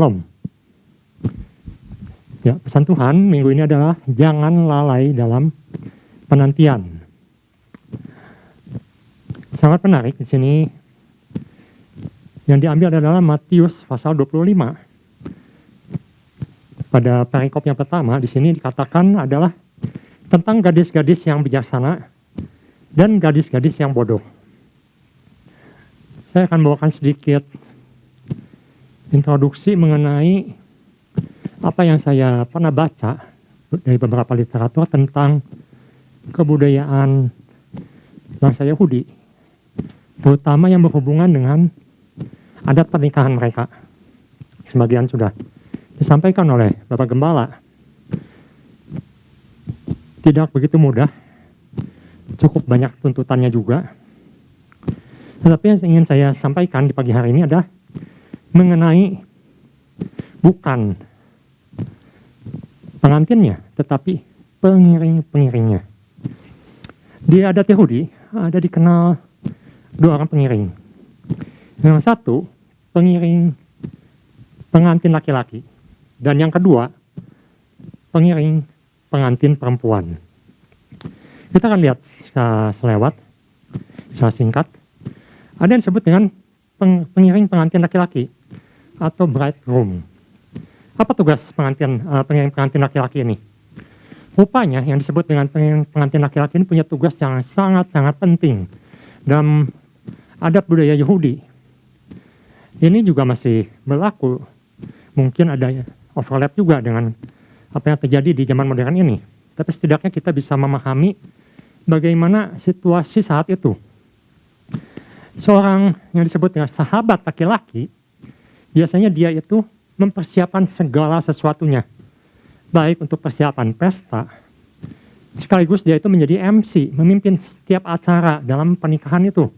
Shalom. Ya, pesan Tuhan minggu ini adalah jangan lalai dalam penantian. Sangat menarik di sini. Yang diambil adalah Matius pasal 25. Pada perikop yang pertama di sini dikatakan adalah tentang gadis-gadis yang bijaksana dan gadis-gadis yang bodoh. Saya akan bawakan sedikit introduksi mengenai apa yang saya pernah baca dari beberapa literatur tentang kebudayaan bangsa Yahudi, terutama yang berhubungan dengan adat pernikahan mereka. Sebagian sudah disampaikan oleh Bapak Gembala. Tidak begitu mudah, cukup banyak tuntutannya juga. Tetapi yang ingin saya sampaikan di pagi hari ini adalah mengenai bukan pengantinnya, tetapi pengiring-pengiringnya. Di adat Yahudi ada dikenal dua orang pengiring. Yang satu, pengiring pengantin laki-laki. Dan yang kedua, pengiring pengantin perempuan. Kita akan lihat selewat, secara singkat. Ada yang disebut dengan pengiring pengantin laki-laki atau bridegroom. Apa tugas pengiring pengantin laki-laki ini? Rupanya yang disebut dengan pengiring pengantin laki-laki ini punya tugas yang sangat-sangat penting dalam adat budaya Yahudi. Ini juga masih berlaku. Mungkin ada overlap juga dengan apa yang terjadi di zaman modern ini. Tapi setidaknya kita bisa memahami bagaimana situasi saat itu. Seorang yang disebut dengan sahabat laki-laki, biasanya dia itu mempersiapkan segala sesuatunya. Baik untuk persiapan pesta, sekaligus dia itu menjadi MC, memimpin setiap acara dalam pernikahan itu.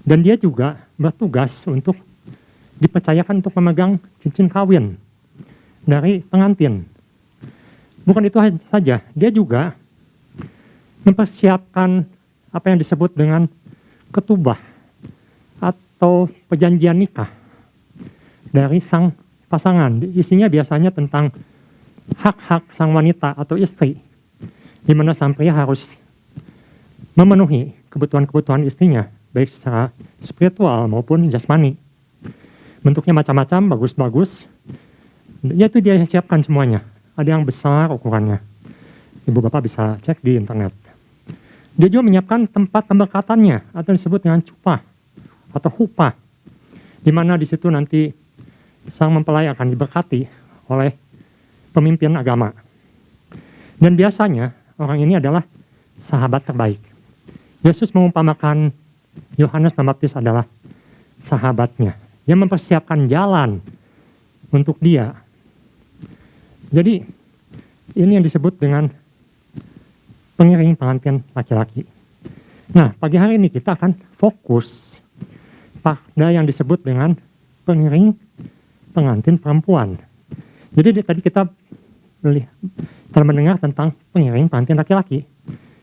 Dan dia juga bertugas untuk dipercayakan untuk memegang cincin kawin dari pengantin. Bukan itu saja, dia juga mempersiapkan apa yang disebut dengan ketubah atau perjanjian nikah dari sang pasangan. Isinya biasanya tentang hak-hak sang wanita atau istri, di mana sang pria harus memenuhi kebutuhan-kebutuhan istrinya, baik secara spiritual maupun jasmani. Bentuknya macam-macam, bagus-bagus. Yaitu dia siapkan semuanya. Ada yang besar ukurannya. Ibu bapak bisa cek di internet. Dia juga menyiapkan tempat pemberkatannya atau disebut dengan cupah atau hupah, di mana di situ nanti sang mempelai akan diberkati oleh pemimpin agama. Dan biasanya orang ini adalah sahabat terbaik. Yesus mengumpamakan Yohanes Pembaptis adalah sahabatnya yang mempersiapkan jalan untuk dia. Jadi ini yang disebut dengan pengiring pengantin laki-laki. Nah, pagi hari ini kita akan fokus pada yang disebut dengan pengiring pengantin perempuan. Jadi tadi kita telah mendengar tentang pengiring pengantin laki-laki.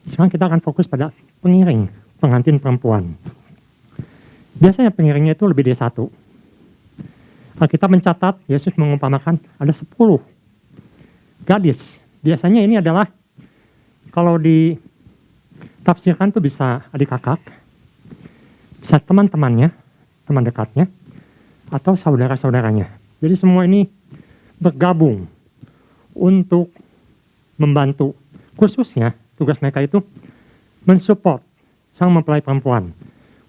Sekarang kita akan fokus pada pengiring pengantin perempuan. Biasanya pengiringnya itu lebih dari satu. Alkitab mencatat Yesus mengumpamakan ada 10 gadis. Biasanya ini adalah kalau ditafsirkan tuh bisa adik kakak, bisa teman-temannya, teman dekatnya, atau saudara-saudaranya. Jadi semua ini bergabung untuk membantu. Khususnya tugas mereka itu mensupport sang mempelai perempuan,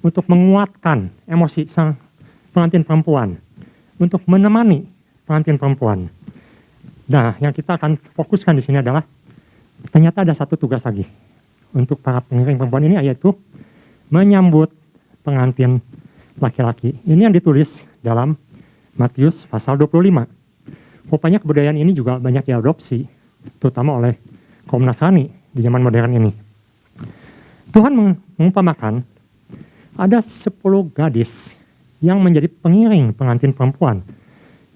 untuk menguatkan emosi sang pengantin perempuan, untuk menemani pengantin perempuan. Nah, yang kita akan fokuskan di sini adalah ternyata ada satu tugas lagi untuk para pengiring perempuan ini, yaitu menyambut pengantin laki-laki. Ini yang ditulis dalam Matius pasal 25. Rupanya kebudayaan ini juga banyak diadopsi, terutama oleh kaum Nasrani di zaman modern ini. Tuhan mengumpamakan ada 10 gadis yang menjadi pengiring pengantin perempuan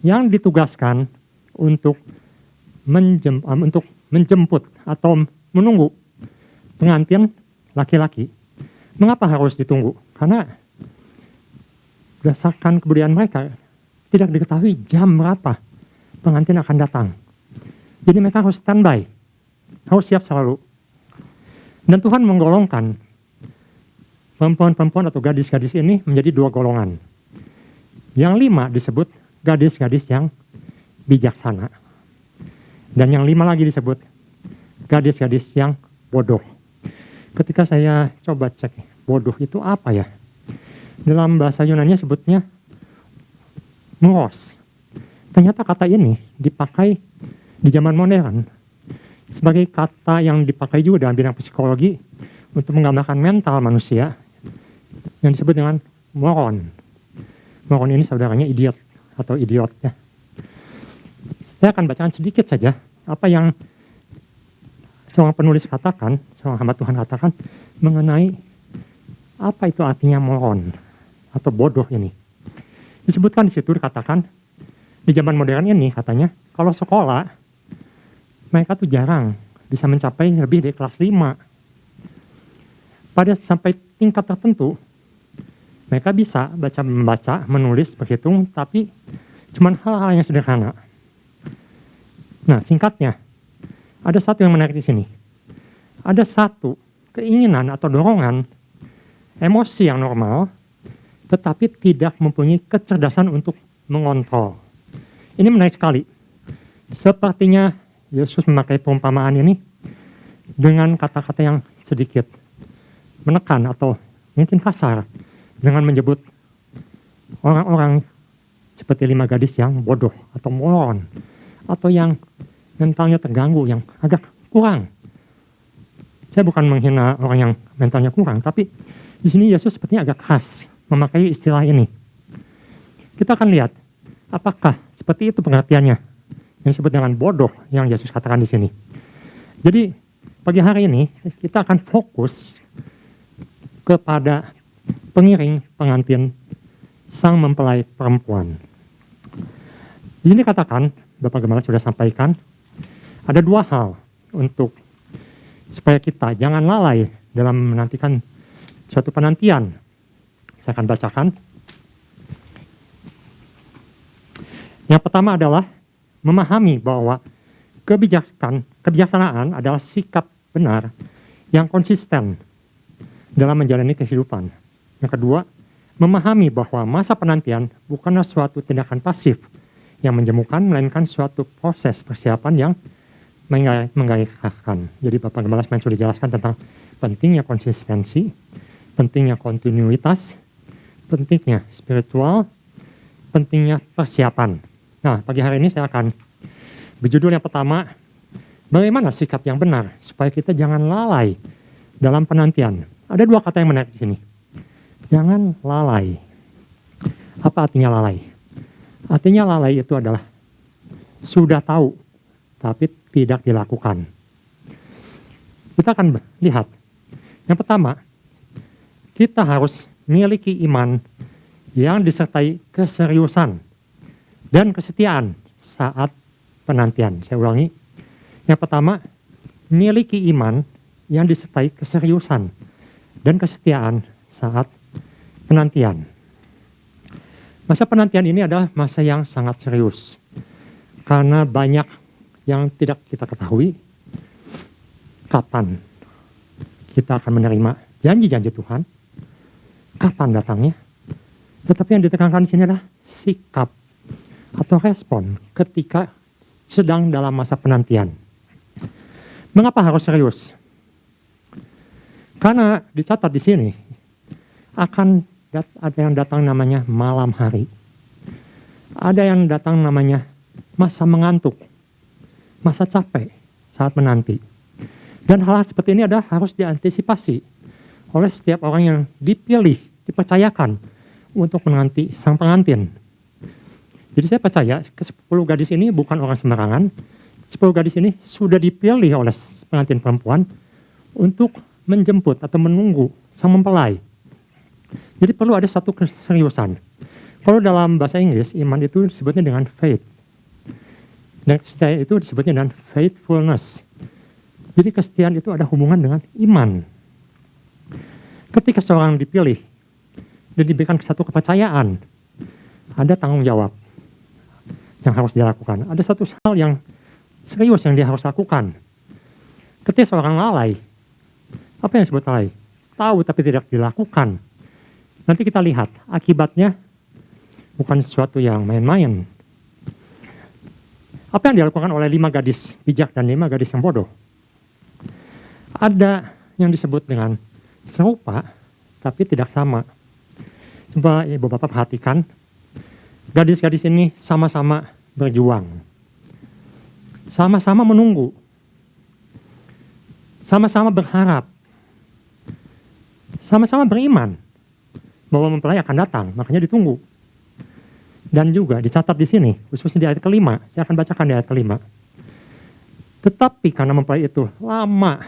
yang ditugaskan untuk menjemput atau menunggu pengantin laki-laki. Mengapa harus ditunggu? Karena berdasarkan kebudayaan mereka, tidak diketahui jam berapa pengantin akan datang. Jadi mereka harus standby, harus siap selalu. Dan Tuhan menggolongkan perempuan-perempuan atau gadis-gadis ini menjadi 2 golongan. Yang 5 disebut gadis-gadis yang bijaksana. Dan yang 5 lagi disebut gadis-gadis yang bodoh. Ketika saya coba cek bodoh itu apa ya? Dalam bahasa Yunani sebutnya moros. Ternyata kata ini dipakai di zaman modern sebagai kata yang dipakai juga dalam bidang psikologi untuk menggambarkan mental manusia yang disebut dengan moron. Moron ini saudaranya idiot atau idiot ya. Saya akan bacakan sedikit saja apa yang seorang penulis katakan, seorang hamba Tuhan katakan mengenai apa itu artinya moron atau bodoh ini. Disebutkan di situ, dikatakan di zaman modern ini katanya kalau sekolah mereka tuh jarang bisa mencapai lebih dari kelas 5. Pada sampai tingkat tertentu mereka bisa membaca, menulis, berhitung, tapi cuman hal-hal yang sederhana. Nah, singkatnya, ada satu yang menarik di sini. Ada satu keinginan atau dorongan emosi yang normal, tetapi tidak mempunyai kecerdasan untuk mengontrol. Ini menarik sekali. Sepertinya Yesus memakai perumpamaan ini dengan kata-kata yang sedikit menekan atau mungkin kasar, dengan menyebut orang-orang seperti 5 gadis yang bodoh atau moron, atau yang mentalnya terganggu, yang agak kurang. Saya bukan menghina orang yang mentalnya kurang, tapi di sini Yesus sepertinya agak keras memakai istilah ini. Kita akan lihat apakah seperti itu pengertiannya yang disebut dengan bodoh yang Yesus katakan di sini. Jadi pagi hari ini kita akan fokus kepada pengiring pengantin sang mempelai perempuan. Di sini katakan, Bapak Gembala sudah sampaikan, ada 2 hal untuk supaya kita jangan lalai dalam menantikan suatu penantian. Saya akan bacakan. Yang pertama adalah memahami bahwa kebijaksanaan adalah sikap benar yang konsisten dalam menjalani kehidupan. Yang kedua, memahami bahwa masa penantian bukanlah suatu tindakan pasif yang menjemukan, melainkan suatu proses persiapan yang menggairahkan. Jadi Bapak Gembala sudah jelaskan tentang pentingnya konsistensi, pentingnya kontinuitas, pentingnya spiritual, pentingnya persiapan. Nah, pagi hari ini saya akan berjudul yang pertama, bagaimana sikap yang benar supaya kita jangan lalai dalam penantian. Ada 2 kata yang menarik di sini. Jangan lalai. Apa artinya lalai? Artinya lalai itu adalah sudah tahu, tapi tidak dilakukan. Kita akan lihat. Yang pertama, kita harus memiliki iman yang disertai keseriusan dan kesetiaan saat penantian. Saya ulangi. Yang pertama, memiliki iman yang disertai keseriusan dan kesetiaan saat penantian. Masa penantian ini adalah masa yang sangat serius. Karena banyak yang tidak kita ketahui kapan kita akan menerima janji-janji Tuhan, kapan datangnya. Tetapi yang ditekankan di sini adalah sikap atau respon ketika sedang dalam masa penantian. Mengapa harus serius? Karena dicatat di sini akan ada yang datang namanya malam hari. Ada yang datang namanya masa mengantuk, masa capek saat menanti. Dan hal seperti ini harus diantisipasi oleh setiap orang yang dipilih, dipercayakan untuk menanti sang pengantin. Jadi saya percaya ke-10 gadis ini bukan orang sembarangan. 10 gadis ini sudah dipilih oleh pengantin perempuan untuk menjemput atau menunggu sang mempelai. Jadi perlu ada satu keseriusan. Kalau dalam bahasa Inggris, iman itu disebutnya dengan faith. Dan kesetiaan itu disebutnya dengan faithfulness. Jadi kesetiaan itu ada hubungan dengan iman. Ketika seorang dipilih dan diberikan satu kepercayaan, ada tanggung jawab. yang harus dia lakukan. Ada satu hal yang serius yang dia harus lakukan. Ketika seorang lalai, apa yang disebut lalai? Tahu tapi tidak dilakukan. Nanti kita lihat akibatnya bukan sesuatu yang main-main. Apa yang dilakukan oleh 5 gadis bijak dan 5 gadis yang bodoh? Ada yang disebut dengan serupa tapi tidak sama. Coba ibu bapak perhatikan, gadis-gadis ini sama-sama berjuang, sama-sama menunggu, sama-sama berharap, sama-sama beriman bahwa mempelai akan datang, makanya ditunggu. Dan juga dicatat di sini, khususnya di ayat kelima, saya akan bacakan di ayat kelima. Tetapi karena mempelai itu lama,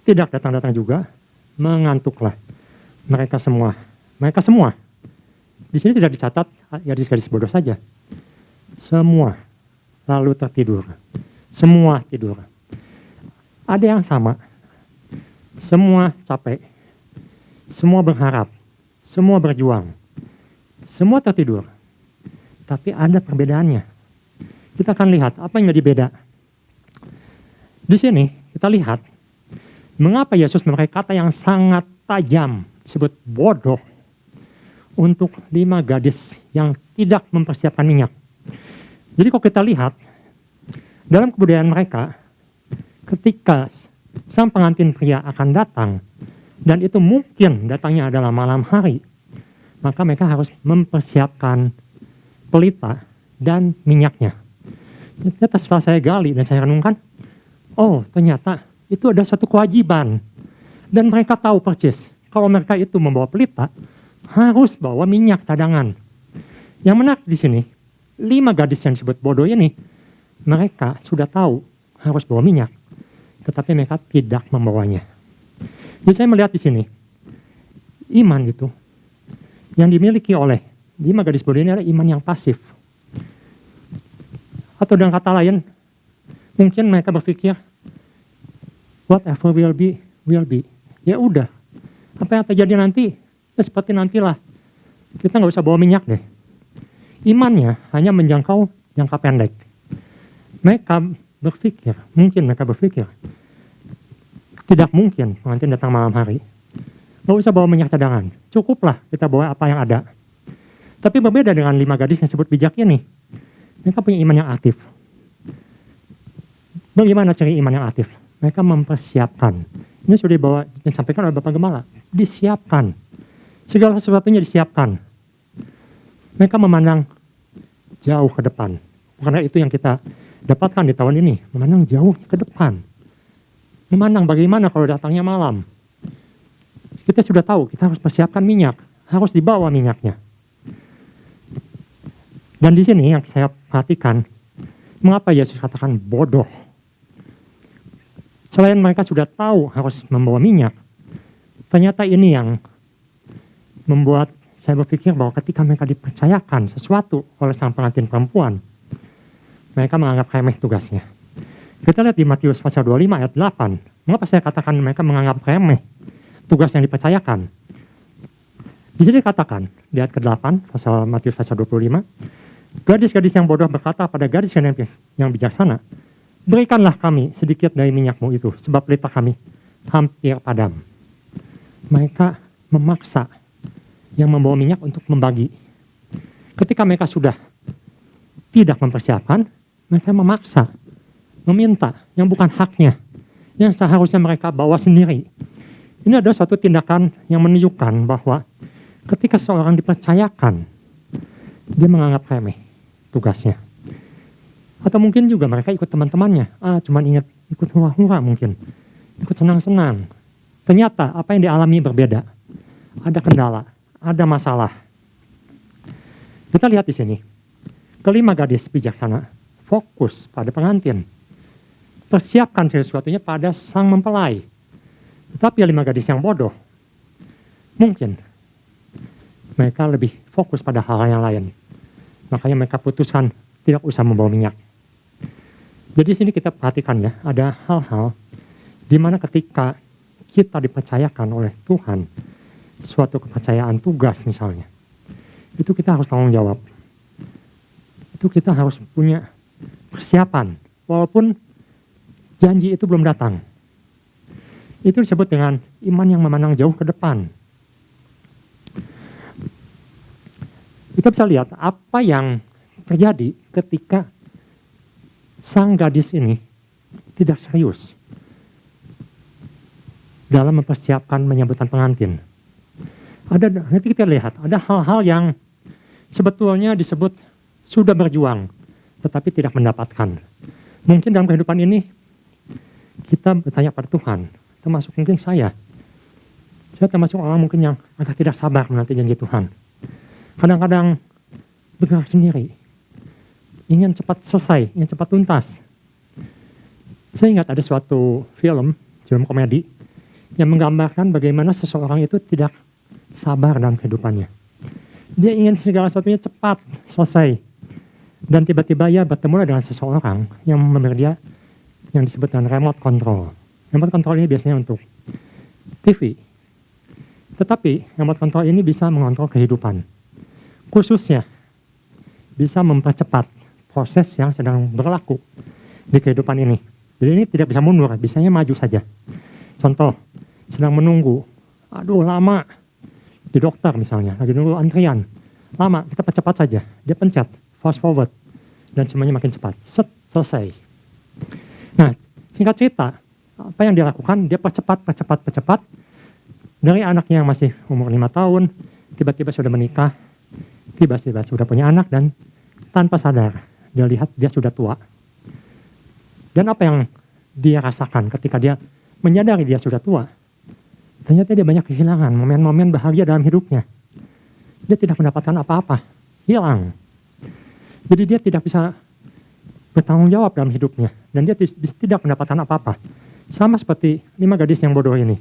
tidak datang-datang juga, mengantuklah mereka semua. Mereka semua. Di sini tidak dicatat gadis-gadis bodoh saja. Semua lalu tertidur. Semua tidur. Ada yang sama. Semua capek. Semua berharap. Semua berjuang. Semua tertidur. Tapi ada perbedaannya. Kita akan lihat apa yang jadi beda. Di sini kita lihat mengapa Yesus memakai kata yang sangat tajam, disebut bodoh, untuk 5 gadis yang tidak mempersiapkan minyak. Jadi kalau kita lihat, dalam kebudayaan mereka, ketika sang pengantin pria akan datang, dan itu mungkin datangnya adalah malam hari, maka mereka harus mempersiapkan pelita dan minyaknya. Ternyata setelah saya gali dan saya renungkan, oh ternyata itu ada satu kewajiban. Dan mereka tahu persis, kalau mereka itu membawa pelita, harus bawa minyak cadangan. Yang menarik di sini, 5 gadis yang disebut bodoh ini, mereka sudah tahu harus bawa minyak, tetapi mereka tidak membawanya. Jadi saya melihat di sini, iman itu yang dimiliki oleh 5 gadis bodoh ini adalah iman yang pasif. Atau dengan kata lain, mungkin mereka berpikir, whatever will be, will be. Ya udah, apa yang terjadi nanti, ya seperti nantilah. Kita nggak usah bawa minyak deh. Imannya hanya menjangkau jangka pendek. Mereka berpikir, tidak mungkin pengantin datang malam hari. Nggak usah bawa minyak cadangan, cukuplah kita bawa apa yang ada. Tapi berbeda dengan 5 gadis yang disebut bijak ini. Mereka punya iman yang aktif. Bagaimana ciri iman yang aktif? Mereka mempersiapkan. Ini sudah dibawa dan disampaikan oleh Bapak Gembala. Disiapkan. Segala sesuatunya disiapkan. Mereka memandang jauh ke depan. Karena itu yang kita dapatkan di tahun ini. Memandang jauh ke depan. Memandang bagaimana kalau datangnya malam. Kita sudah tahu, kita harus persiapkan minyak. Harus dibawa minyaknya. Dan di sini yang saya perhatikan, mengapa Yesus katakan bodoh? Selain mereka sudah tahu harus membawa minyak, ternyata ini yang membuat saya berpikir bahwa ketika mereka dipercayakan sesuatu oleh sang pengantin perempuan, mereka menganggap remeh tugasnya. Kita lihat di Matius pasal 25 ayat 8, mengapa saya katakan mereka menganggap remeh tugas yang dipercayakan? Di sini dikatakan, di ayat ke-8, pasal Matius pasal 25, gadis-gadis yang bodoh berkata pada gadis yang bijaksana, berikanlah kami sedikit dari minyakmu itu, sebab pelita kami hampir padam. Mereka memaksa yang membawa minyak untuk membagi. Ketika mereka sudah tidak mempersiapkan, mereka memaksa, meminta yang bukan haknya, yang seharusnya mereka bawa sendiri. Ini adalah suatu tindakan yang menunjukkan bahwa ketika seorang dipercayakan, dia menganggap remeh tugasnya. Atau mungkin juga mereka ikut teman-temannya. Cuman ingat ikut hura-hura mungkin. Ikut senang-senang. Ternyata apa yang dialami berbeda. Ada kendala, ada masalah. Kita lihat di sini. Kelima gadis bijaksana fokus pada pengantin. Persiapkan sesuatunya pada sang mempelai. Tetapi 5 gadis yang bodoh, mungkin mereka lebih fokus pada hal yang lain. Makanya mereka putuskan tidak usah membawa minyak. Jadi sini kita perhatikan ya, ada hal-hal di mana ketika kita dipercayakan oleh Tuhan suatu kepercayaan tugas misalnya, itu kita harus tanggung jawab. itu kita harus punya persiapan, walaupun janji itu belum datang. Itu disebut dengan iman yang memandang jauh ke depan. Kita bisa lihat apa yang terjadi ketika sang gadis ini tidak serius dalam mempersiapkan menyambutan pengantin. Nanti kita lihat, ada hal-hal yang sebetulnya disebut sudah berjuang, tetapi tidak mendapatkan. Mungkin dalam kehidupan ini, kita bertanya pada Tuhan, termasuk mungkin saya termasuk orang mungkin yang agak tidak sabar menanti janji Tuhan. Kadang-kadang bergerak sendiri, ingin cepat selesai, ingin cepat tuntas. Saya ingat ada suatu film komedi, yang menggambarkan bagaimana seseorang itu tidak sabar dalam kehidupannya. Dia ingin segala sesuatunya cepat selesai. Dan tiba-tiba ia bertemu dengan seseorang yang memberi dia yang disebut dengan remote control. Remote control ini biasanya untuk TV. Tetapi remote control ini bisa mengontrol kehidupan. Khususnya bisa mempercepat proses yang sedang berlaku di kehidupan ini. Jadi ini tidak bisa mundur, bisanya maju saja. Contoh, sedang menunggu, lama di dokter misalnya, lagi nunggu antrian, lama, kita percepat saja, dia pencet, fast forward, dan semuanya makin cepat, selesai. Nah, singkat cerita, apa yang dia lakukan, dia percepat, dari anaknya yang masih umur 5 tahun, tiba-tiba sudah menikah, tiba-tiba sudah punya anak, dan tanpa sadar, dia lihat dia sudah tua. Dan apa yang dia rasakan ketika dia menyadari dia sudah tua, ternyata dia banyak kehilangan momen-momen bahagia dalam hidupnya. Dia tidak mendapatkan apa-apa, hilang. Jadi dia tidak bisa bertanggung jawab dalam hidupnya, dan dia tidak mendapatkan apa-apa. Sama seperti 5 gadis yang bodoh ini.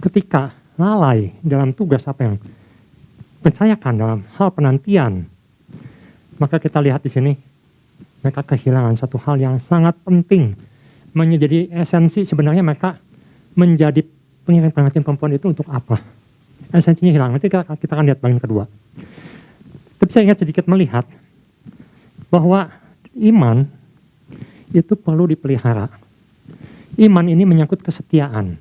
Ketika lalai dalam tugas apa yang percayakan dalam hal penantian, maka kita lihat di sini, mereka kehilangan satu hal yang sangat penting. Menjadi esensi sebenarnya mereka menjadi pengiring pengantin perempuan itu untuk apa? Esensinya hilang. Nanti kita akan lihat bagian kedua. Tapi saya ingat sedikit melihat bahwa iman itu perlu dipelihara. Iman ini menyangkut kesetiaan.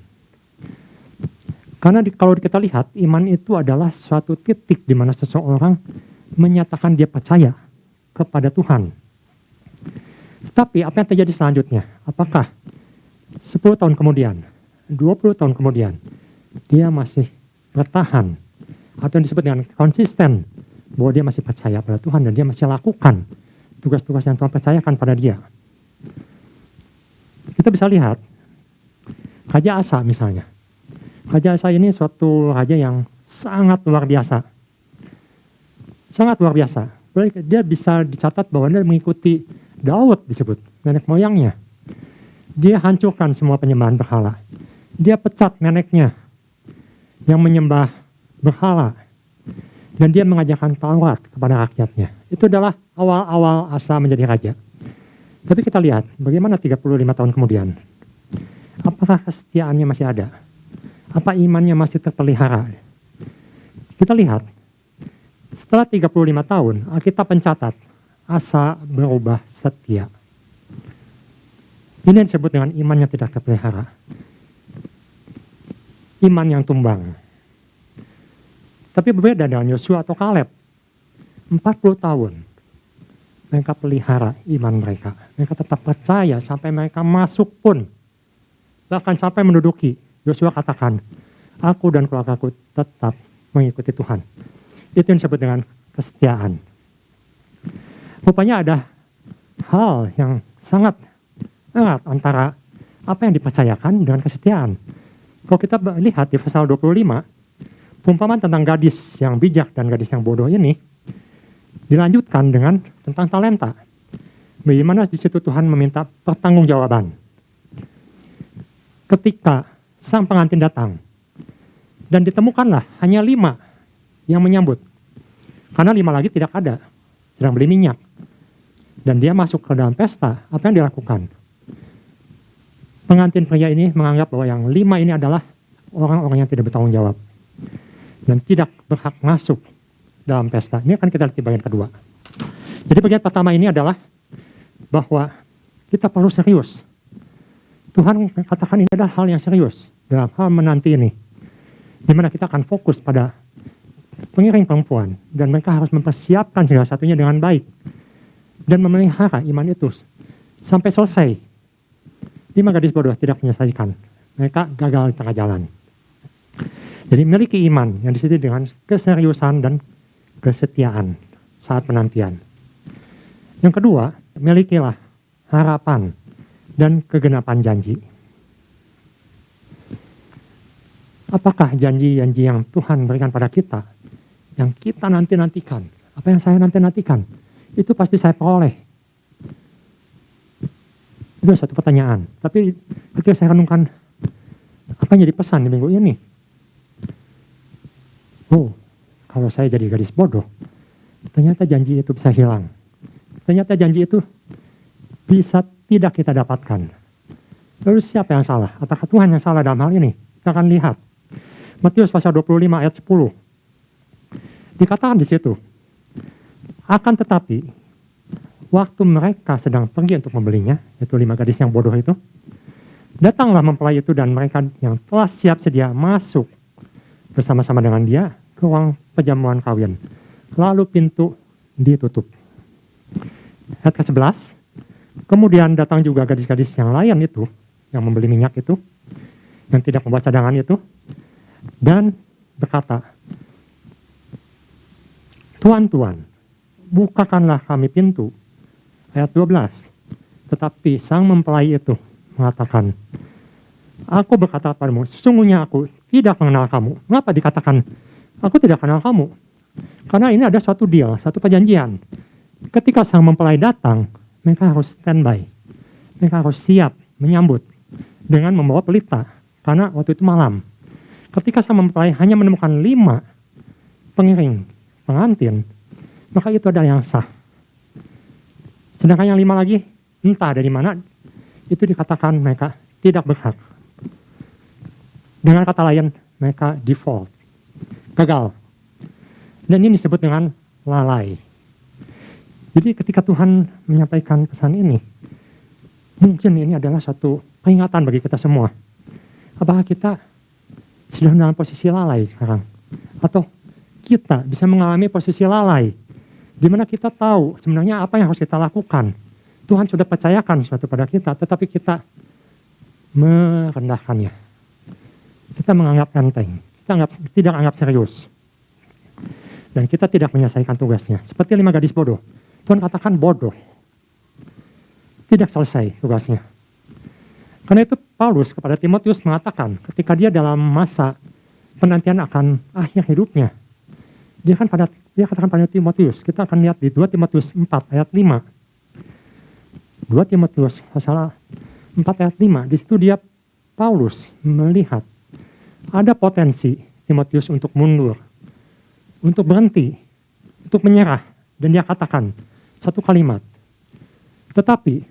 Karena kalau kita lihat, iman itu adalah suatu titik di mana seseorang menyatakan dia percaya kepada Tuhan. Tapi apa yang terjadi selanjutnya? Apakah 10 tahun kemudian, 20 tahun kemudian, dia masih bertahan atau yang disebut dengan konsisten bahwa dia masih percaya pada Tuhan dan dia masih lakukan tugas-tugas yang Tuhan percayakan pada dia? Kita bisa lihat Raja Asa misalnya. Raja Asa ini suatu raja yang sangat luar biasa. Sangat luar biasa. Dia bisa dicatat bahwa dia mengikuti Daud disebut, nenek moyangnya. Dia hancurkan semua penyembahan berhala. Dia pecat neneknya yang menyembah berhala. Dan dia mengajarkan Taurat kepada rakyatnya. Itu adalah awal-awal Asa menjadi raja. Tapi kita lihat bagaimana 35 tahun kemudian. Apakah kesetiaannya masih ada? Apa imannya masih terpelihara? Kita lihat, setelah 35 tahun, Alkitab mencatat, Asa berubah setia. Ini yang disebut dengan iman yang tidak terpelihara. Iman yang tumbang. Tapi berbeda dengan Yosua atau Kaleb. 40 tahun mereka pelihara iman mereka. Mereka tetap percaya sampai mereka masuk pun. Bahkan sampai menduduki. Yosua katakan, aku dan keluargaku tetap mengikuti Tuhan. Itu yang disebut dengan kesetiaan. Rupanya ada hal yang sangat erat antara apa yang dipercayakan dengan kesetiaan. Kalau kita lihat di pasal 25, perumpamaan tentang gadis yang bijak dan gadis yang bodoh ini dilanjutkan dengan tentang talenta. Bagaimana di situ Tuhan meminta pertanggungjawaban. Ketika sang pengantin datang dan ditemukanlah hanya 5 yang menyambut. Karena 5 lagi tidak ada, sedang beli minyak. Dan dia masuk ke dalam pesta, apa yang dilakukan? Pengantin pria ini menganggap bahwa yang 5 ini adalah orang-orang yang tidak bertanggung jawab. Dan tidak berhak masuk dalam pesta. Ini akan kita lihat di bagian kedua. Jadi bagian pertama ini adalah bahwa kita perlu serius. Tuhan katakan ini adalah hal yang serius dalam hal menanti ini. Di mana kita akan fokus pada pengiring perempuan dan mereka harus mempersiapkan segala satunya dengan baik dan memelihara iman itu sampai selesai. 5 gadis bodoh tidak menyelesaikan. Mereka gagal di tengah jalan. Jadi miliki iman yang disertai dengan keseriusan dan kesetiaan saat penantian. Yang kedua, milikilah harapan dan kegenapan janji. Apakah janji-janji yang Tuhan berikan pada kita, yang kita nanti-nantikan, apa yang saya nanti-nantikan, itu pasti saya peroleh? Itu satu pertanyaan. Tapi ketika saya renungkan, apa yang jadi pesan di minggu ini? Oh, kalau saya jadi gadis bodoh, ternyata janji itu bisa hilang. Ternyata janji itu bisa tidak kita dapatkan. Lalu siapa yang salah? Apakah Tuhan yang salah dalam hal ini? Kita akan lihat. Matius pasal 25 ayat 10. Dikatakan di situ, akan tetapi waktu mereka sedang pergi untuk membelinya, yaitu 5 gadis yang bodoh itu, datanglah mempelai itu dan mereka yang telah siap sedia masuk bersama-sama dengan dia ke ruang perjamuan kawin. Lalu pintu ditutup. Ayat ke-11, kemudian datang juga gadis-gadis yang lain itu, yang membeli minyak itu, yang tidak membawa cadangan itu, dan berkata, Tuan, bukakanlah kami pintu. Ayat 12, tetapi sang mempelai itu mengatakan, aku berkata padamu, sesungguhnya aku tidak mengenal kamu. Mengapa dikatakan, aku tidak kenal kamu? Karena ini ada suatu deal, satu perjanjian. Ketika sang mempelai datang, mereka harus standby. Mereka harus siap menyambut dengan membawa pelita. Karena waktu itu malam. Ketika sang mempelai hanya menemukan 5 pengiring, pengantin, maka itu adalah yang sah. Sedangkan yang 5 lagi, entah dari mana, itu dikatakan mereka tidak berhak. Dengan kata lain, mereka default, gagal. Dan ini disebut dengan lalai. Jadi ketika Tuhan menyampaikan pesan ini, mungkin ini adalah satu peringatan bagi kita semua. Apakah kita sedang dalam posisi lalai sekarang? Atau kita bisa mengalami posisi lalai, di mana kita tahu sebenarnya apa yang harus kita lakukan. Tuhan sudah percayakan sesuatu pada kita, tetapi kita merendahkannya. Kita menganggap enteng, kita tidak anggap serius. Dan kita tidak menyelesaikan tugasnya. Seperti 5 gadis bodoh. Tuhan katakan bodoh. Tidak selesai tugasnya. Karena itu Paulus kepada Timotius mengatakan ketika dia dalam masa penantian akan akhir hidupnya. Dia katakan pada Timotius, kita akan lihat di 2 Timotius 4 ayat 5. 2 Timotius pasal 4 ayat 5. Di situ dia Paulus melihat ada potensi Timotius untuk mundur, untuk berhenti, untuk menyerah. Dan dia katakan satu kalimat, tetapi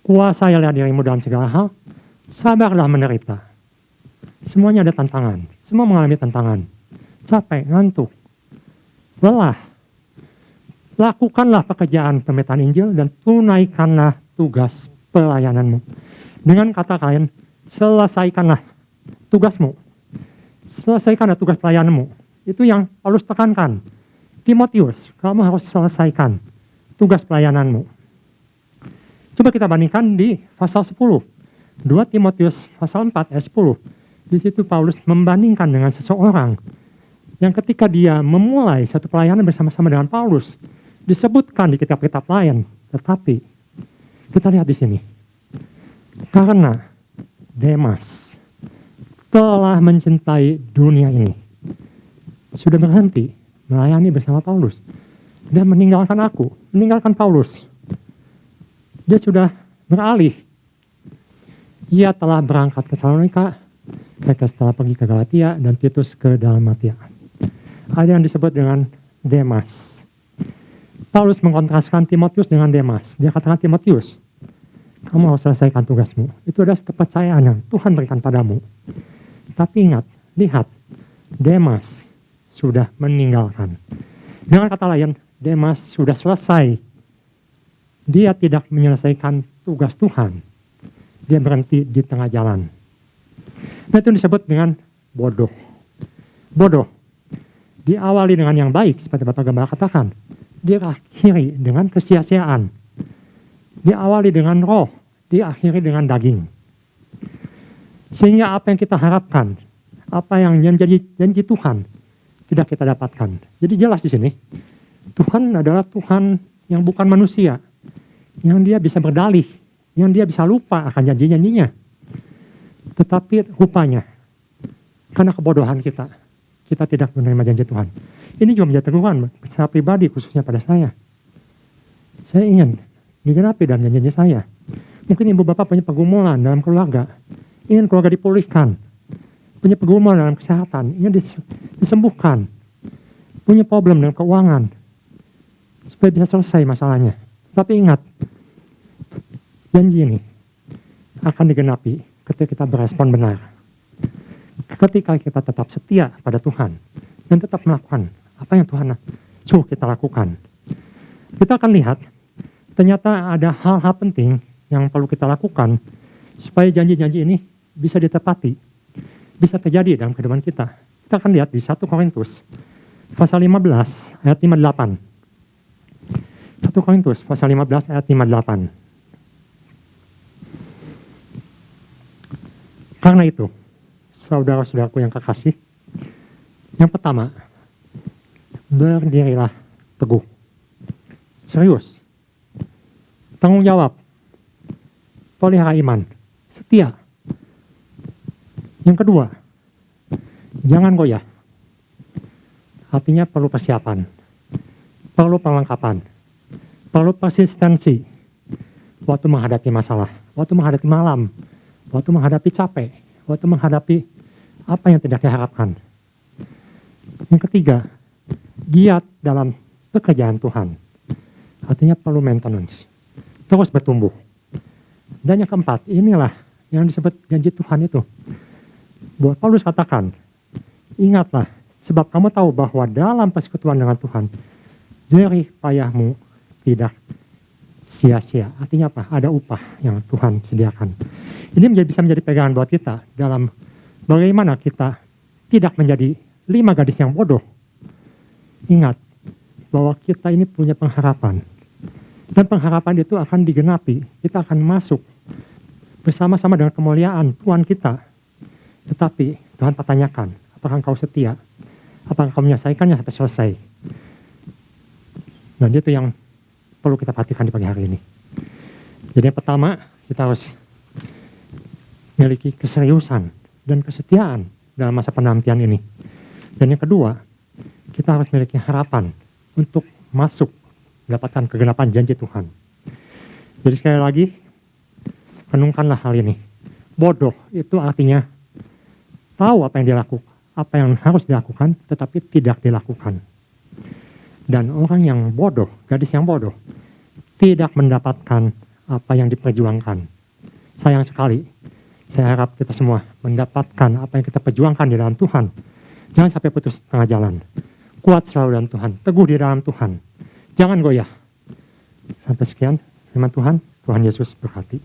kuasailah dirimu dalam segala hal, sabarlah menderita. Semuanya ada tantangan, semua mengalami tantangan, capek, ngantuk, lelah. Lakukanlah pekerjaan pemberitaan Injil dan tunaikanlah tugas pelayananmu. Dengan kata lain, selesaikanlah tugasmu. Selesaikanlah tugas pelayananmu. Itu yang Paulus tekankan. Timotius, kamu harus selesaikan tugas pelayananmu. Coba kita bandingkan di pasal 10. 2 Timotius pasal 4 ayat 10. Di situ Paulus membandingkan dengan seseorang yang ketika dia memulai satu pelayanan bersama-sama dengan Paulus, disebutkan di kitab-kitab lain. Tetapi kita lihat di sini. Karena Demas telah mencintai dunia ini, sudah berhenti melayani bersama Paulus dan meninggalkan aku, meninggalkan Paulus. Dia sudah beralih. Ia telah berangkat ke Tesalonika, mereka setelah pergi ke Galatia dan Titus ke Dalmatia. Ada yang disebut dengan Demas. Paulus mengkontraskan Timotius dengan Demas. Dia katakan, Timotius, kamu harus selesaikan tugasmu. Itu adalah kepercayaan yang Tuhan berikan padamu. Tapi ingat, lihat, Demas sudah meninggalkan. Dengan kata lain, Demas sudah selesai. Dia tidak menyelesaikan tugas Tuhan. Dia berhenti di tengah jalan. Nah, itu disebut dengan bodoh. Bodoh. Diawali dengan yang baik, seperti Bapak Gembala katakan. Diakhiri dengan kesia-siaan. Diawali dengan roh, diakhiri dengan daging. Sehingga apa yang kita harapkan, apa yang menjadi janji Tuhan, tidak kita dapatkan. Jadi jelas di sini, Tuhan adalah Tuhan yang bukan manusia, yang dia bisa berdalih, yang dia bisa lupa akan janji-janjinya. Tetapi rupanya, karena kebodohan kita tidak menerima janji Tuhan. Ini juga menjadi teguran secara pribadi, khususnya pada saya. Saya ingin digenapi dalam janji saya. Mungkin ibu bapak punya pergumulan dalam keluarga, ingin keluarga dipulihkan, punya pergumulan dalam kesehatan, ingin disembuhkan, punya problem dengan keuangan, supaya bisa selesai masalahnya. Tapi ingat, janji ini akan digenapi ketika kita berespon benar. Ketika kita tetap setia pada Tuhan dan tetap melakukan apa yang Tuhan suruh kita lakukan. Kita akan lihat, ternyata ada hal-hal penting yang perlu kita lakukan supaya janji-janji ini bisa ditepati, bisa terjadi dalam kehidupan kita. Kita akan lihat di 1 Korintus pasal 15 ayat 58. 1 Korintus pasal 15 ayat 58. Karena itu, saudara-saudaraku yang kekasih, yang pertama, berdirilah teguh. Serius. Tanggung jawab. Pelihara iman. Setia. Yang kedua, jangan goyah. Artinya perlu persiapan. Perlu perlengkapan. Perlu persistensi. Waktu menghadapi masalah. Waktu menghadapi malam. Waktu menghadapi capek. Waktu menghadapi apa yang tidak diharapkan. Yang ketiga, giat dalam pekerjaan Tuhan. Artinya perlu maintenance. Terus bertumbuh. Dan yang keempat, inilah yang disebut janji Tuhan itu. Buat Paulus katakan, ingatlah, sebab kamu tahu bahwa dalam persekutuan dengan Tuhan, jerih payahmu tidak sia-sia. Artinya apa? Ada upah yang Tuhan sediakan. Ini bisa menjadi pegangan buat kita dalam bagaimana kita tidak menjadi 5 gadis yang bodoh. Ingat bahwa kita ini punya pengharapan. Dan pengharapan itu akan digenapi. Kita akan masuk bersama-sama dengan kemuliaan Tuhan kita. Tetapi Tuhan pertanyakan, apakah engkau setia? Apakah engkau menyelesaikannya sampai selesai? Dan itu yang perlu kita perhatikan di pagi hari ini. Jadi yang pertama, kita harus memiliki keseriusan dan kesetiaan dalam masa penantian ini. Dan yang kedua, kita harus memiliki harapan untuk masuk mendapatkan kegenapan janji Tuhan. Jadi sekali lagi, renungkanlah hal ini. Bodoh itu artinya tahu apa yang dilakukan, apa yang harus dilakukan, tetapi tidak dilakukan. Dan orang yang bodoh, gadis yang bodoh, tidak mendapatkan apa yang diperjuangkan. Sayang sekali, saya harap kita semua mendapatkan apa yang kita perjuangkan di dalam Tuhan. Jangan sampai putus tengah jalan. Kuat selalu dalam Tuhan, teguh di dalam Tuhan. Jangan goyah. Sampai sekian, firman Tuhan, Tuhan Yesus berkati.